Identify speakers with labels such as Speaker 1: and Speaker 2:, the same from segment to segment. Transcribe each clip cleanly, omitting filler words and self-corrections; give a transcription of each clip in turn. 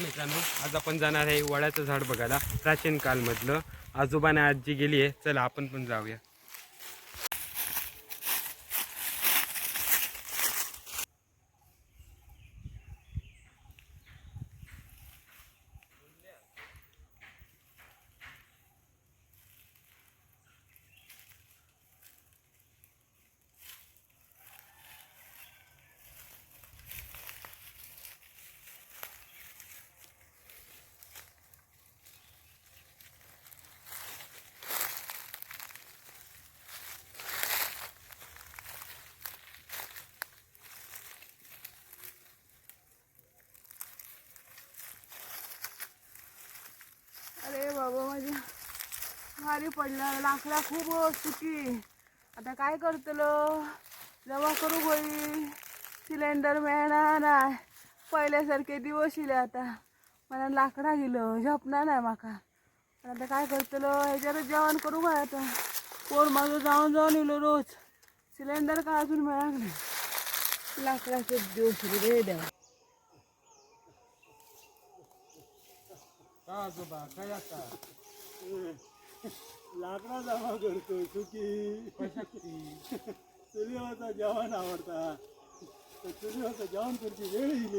Speaker 1: मित्रांनो, आज आपण जाणार आहे वडाचं झाड बघायला, प्राचीन कालमधलं. आजोबाने आजी गेली आहे, चला आपण पण जाऊया.
Speaker 2: अरे बाबा, माझ्या भारी पडला लाकडा खूप सुकी. आता काय करतलो, जमा करू होई. सिलेंडर मिळणार नाही, पहिल्यासारखे दिवस येले. आता मला लाकडा गेलो, झोपणार नाही माका. पण आता काय करतलो, ह्याच्यावर जेवण करू काय. आता पोर माझं जाऊन जाऊन येलो रोज. सिलेंडर का अजून मिळालं नाही. लाकडाचे दिवस रे देवा.
Speaker 3: लाकडा जमा करतो सुकी. चुलीवरचा जेवण आवडता, चुलीवरचं जेवण करची वेळ येईल.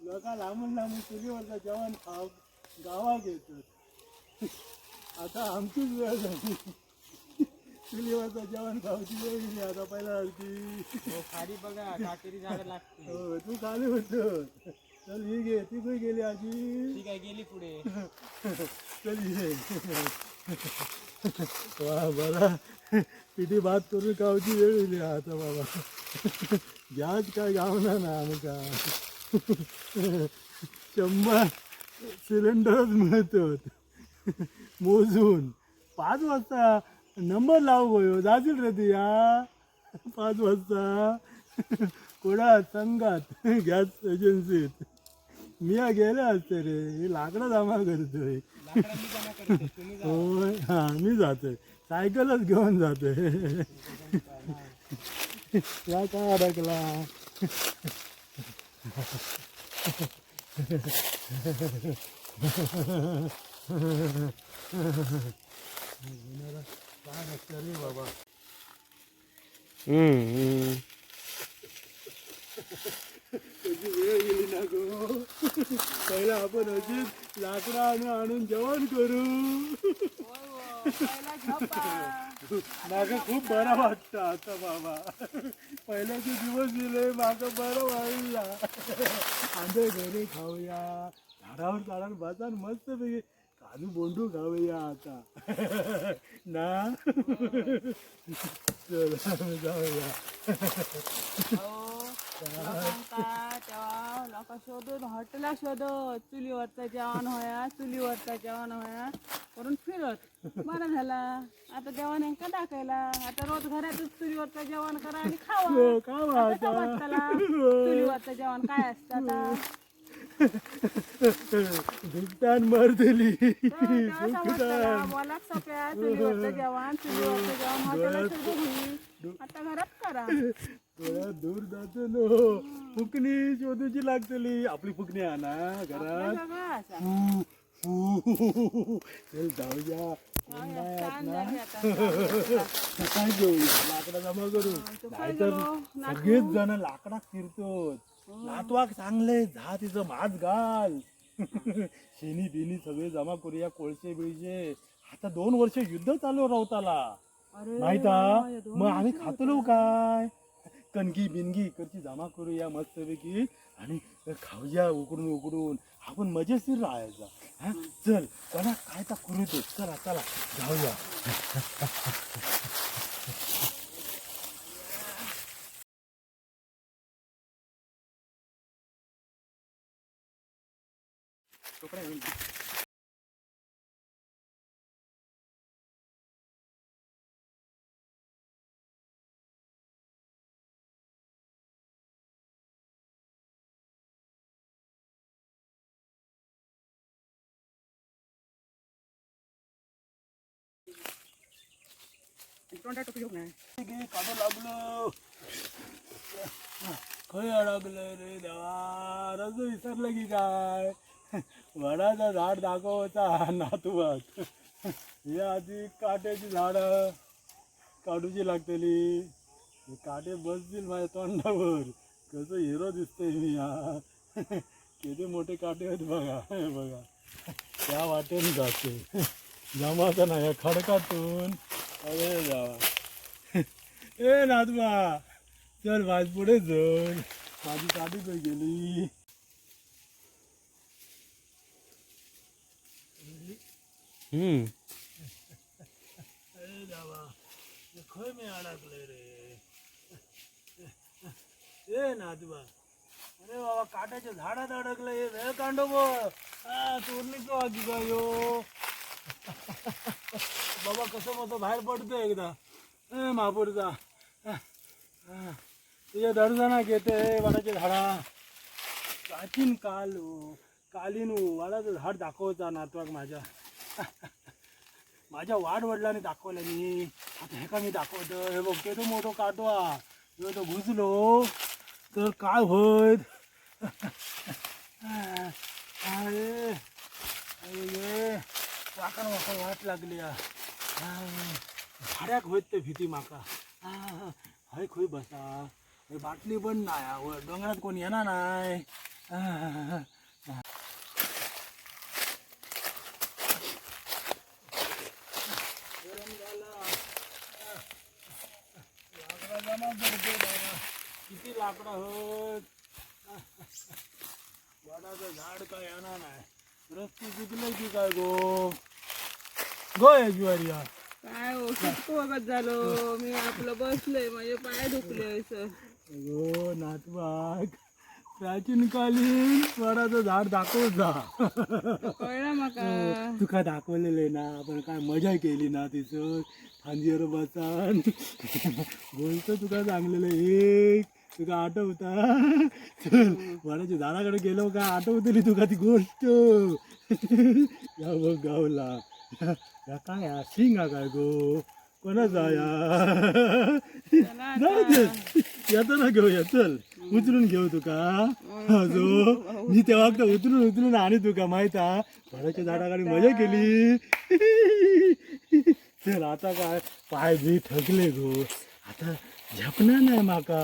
Speaker 3: लोका लांबून लांबून चुलीवरचं जेवण खाव गावात येतात. आता आमचीच वेळ झाली, चुलीवरचं जेवण खावची वेळ येईल. आता पहिला
Speaker 1: खाली बघा, काटेरी झाड लागते.
Speaker 3: हो, तू खाली होतो. चल ही गे, ती पण गेली आजी.
Speaker 1: ती काय गेली पुढे.
Speaker 3: चल ये. वा बरा, पिठी भात करून खावची वेळ येईल आता बाबा. गॅस काय गावना ना आमका. 100 सिलेंडरच मिळतात मोजून. 5 वाजता नंबर लावू गयो, जाशील रे ती. 5 वाजता कोणा संघात गॅस एजन्सीत मी गेले असते रे. हे लाकडं जमा करतोय. होय, हा, मी जातोय, सायकलच घेऊन जातोय. या काय अडकला. काय नसतं रे बाबा. त्याची वेळ गेली ना गो. पहिला आपण अशीच लाकडं आणून जेवण करू. माग खूप बरं वाटतं आता बाबा. पहिल्याचे दिवस दिले माग बरं वाटला. आंबे घरी खाऊया, झाडावर झाडावर बसा मस्त पैकी काजू बोंडू खाऊया आता ना. चल जाऊया.
Speaker 2: तेव्हा लोक शोधून हॉटेला शोधत, चुलीवरचं जेवण होया, चुलीवरचं जेवण होया करून फिरत. बरं झाला आता जेवण यांका टाकायला. आता रोज घरातच चुलीवरचं जेवण करा आणि खावा. चुलीवरचं जेवण काय असतं आता.
Speaker 3: भिकटान मर दिली.
Speaker 2: मला सोप्या चुलीवरचं जेवण, चुलीवरचं जेवण हॉटेला शोधून आता घरात करा.
Speaker 3: थोड्या दूर जातो नो, फुकणी शोधूची लागतली. आपली फुकणी आणा घरात. चल जाऊया. काय घेऊया, लाकडा जमा करू. नाहीतर सगळेच जण लाकडा फिरतो. लाटवाक चांगले जा, तिचं माज घाल. शेणी बिनी सगळे जमा करूया, कोळशे बिळशे. आता 2 वर्ष युद्ध चालू राहताला माहिता. मग आम्ही खातलो काय. कणगी बिनगी इकडची जमा करूया मस्तपैकी आणि खाऊया उकडून उकडून. आपण मजेशीर राहायचा. हा चल, कोणा काय तर करू दे. चला चला जाऊया. काढू लागलो. खय अडकलंय रे देवा, रज विसरलं की काय. वडाचं झाड दाखवायचा नातूबात. हे आधी काट्याची झाडं काढूची लागतली. हे काटे बसतील माझ्या तोंडावर. कसं हिरो दिसतोय मी हा. किती मोठे काटे आहेत बघा. हे बघा त्या वाटेने जाते जमाचा नाही या खडकातून. अरे जावा ए नातबा चल माझ पुढे चल. माझी काठी काही गेली. अरे जावा खय मी अडकले रे. ए नातबा अरे बाबा काट्याच्या झाडात अडकलं. हे वेळ कांडो चोरलीच वागी का यो. बाबा कसं मग बाहेर पडतोय एकदा. महापूरचा तुझ्या दर्शना घेते वडाचे झाडा. प्राचीन कालीन वडाचं झाड दाखवता नातवाक माझ्या. माझ्या वाडवडिलांनी दाखवलं मी. आता हे का मी दाखवतो. हे बघ तो मोठो काटवा ह्यो तो घुसलो तर काय होत. अरे अरे वाकण वाकण वाट लागली. झाड्याक होत ते भीती माका. हय खंय बसा. बाटली पण नाही. डोंगरात कोण येणार नाही. लाकडा जमा करते बाबा. किती लाकडं होत. वडाचं झाड काय येणार नाही. रस्ते चुकले की काय गो ज्वारिया.
Speaker 2: काय हो सुटको बघत झालो मी. आपलं बसलोय माझे पाय दुखले सर.
Speaker 3: अगो नातवाक प्राचीन कालीन वडाचं झाड दाखवत जा.
Speaker 2: कळलं माका.
Speaker 3: तुका दाखवलेलं ना. आपण काय मजा केली ना तिचं. फांदीवर बसान बोलतो तुका सांगलेलं एक. तुका आठवता. चल वडाच्या झाडाकडे गेलो का आठवतली तुका ती गोष्ट. या बघ गावला या काय हा शिंगा काय गो कोणाचा या. येताना घेऊया चल. उचलून घेऊ तुका. जो मी तेव्हा उचलून आणि तुका माहित हा. वडाच्या झाडाकडे मजा केली. चल आता काय पाय बी थकले गो. आता झपणार नाही माका.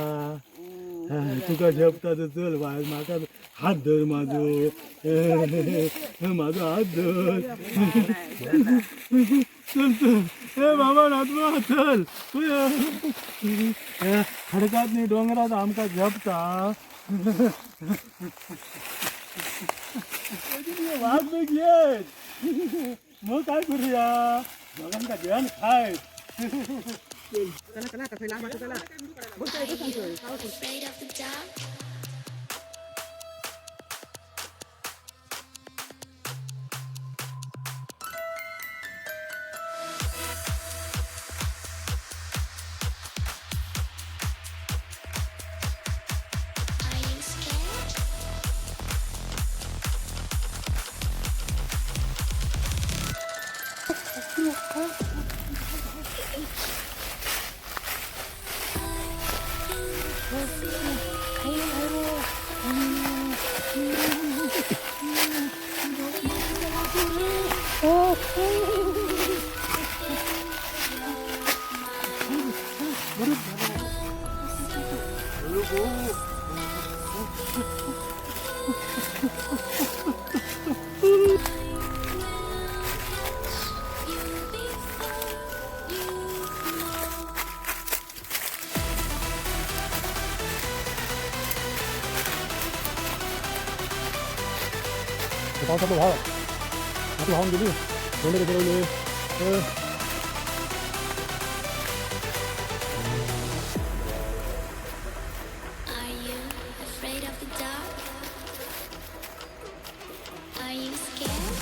Speaker 3: तुका झपता तर चल बाहेर. माका हात धर माझो. माझा हात धर. चल चल ए बाबा नातवा चल. खडकात नाही डोंगरात आमका झपता. वाघ बघ येत. मग काय करूया. दोघांका जेवण खाय.
Speaker 4: Afraid of the dark. Are you scared?
Speaker 3: पावसाचं भाव आपलं वाहून गेली. धोंडे फिरवले.
Speaker 4: Are you afraid of the dark? Are you scared?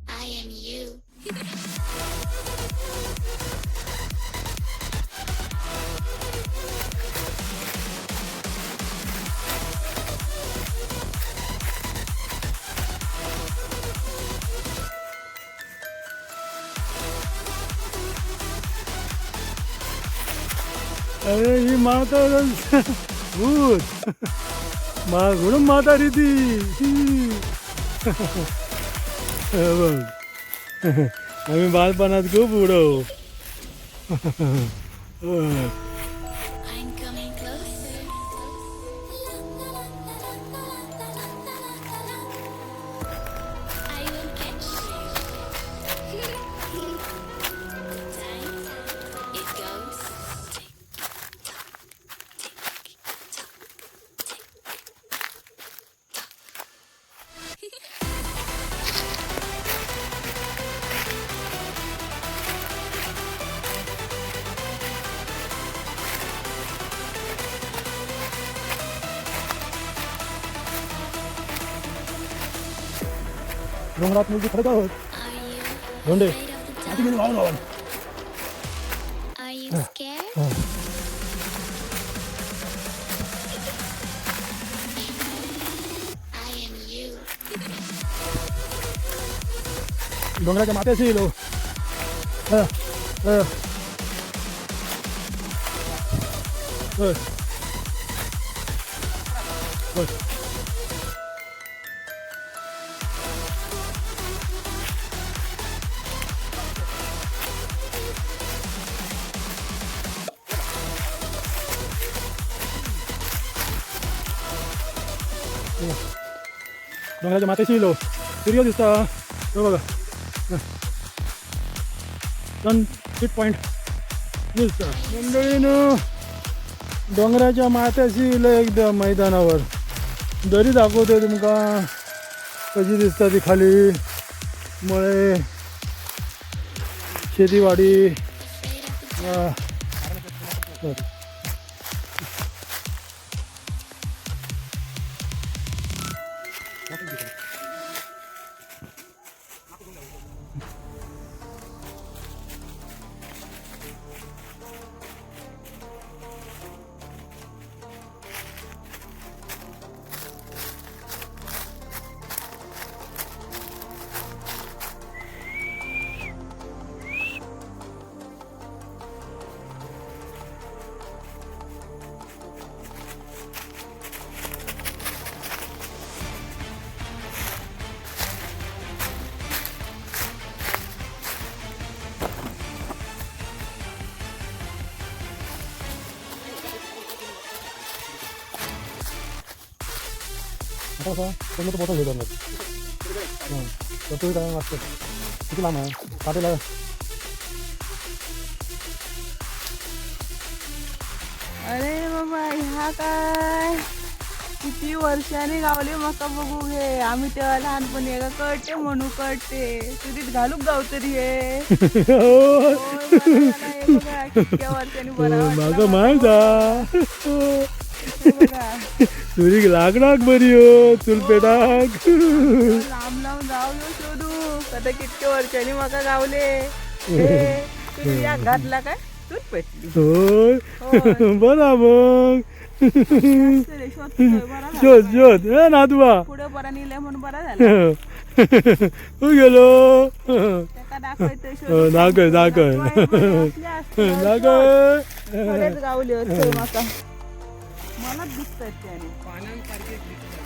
Speaker 4: I am you.
Speaker 3: अरे ही माता भूत म्हणून माता रे ती बघ आम्ही बालपणात खूप उडव
Speaker 4: I'm coming closer. I will catch you. Time it goes.
Speaker 3: डोंगरात मुलगी खरं आहोत
Speaker 4: Are you
Speaker 3: Dhonde
Speaker 4: afraid of the
Speaker 3: आधी गेली वाहून वाहून
Speaker 4: Are you scared? I am you.
Speaker 3: डोंगराच्या माथ्याशी येलो डोंगराच्या माथ्याशी येलो सूर्य दिसता तो बघा सनसेट पॉइंट दिसता मंडळीनं डोंगराच्या माथ्याशी येलो एकदम मैदानावर दरी दाखवते तुमका कशी दिसता ती खाली मळे शेतीवाडी आता कसं तो फोटो घेतो तर तुम्ही काय वाटतं किती लांब आहे पाठीला
Speaker 2: अरे बाबा ह्या काय किती वर्षांनी गावले मका बघू घे आम्ही तेव्हा लहानपणी एका कळते म्हणू कळते तुझीत घालूक गाव तरी हे कितक्या वर्षांनी बरा
Speaker 3: माझं माहिती
Speaker 2: बघा
Speaker 3: तुरी लाकडाक बरी हो चूल पेटाक
Speaker 2: लांब लांब जाऊ यो शोधू आता कितक्या वर्षांनी मका गावले तुम्ही या घातला काय तूच पेटली
Speaker 3: होय बरा मग शोध शोध ए नातवा
Speaker 2: पुढे बरा नेले म्हणून बरा झाला
Speaker 3: तू गेलो
Speaker 2: त्याका दाखवतोय
Speaker 3: दाखय दाखय दाखय
Speaker 2: खरेच गावले होते माका मलाच दिसतात त्याने
Speaker 1: पानांसारखे दिसतात.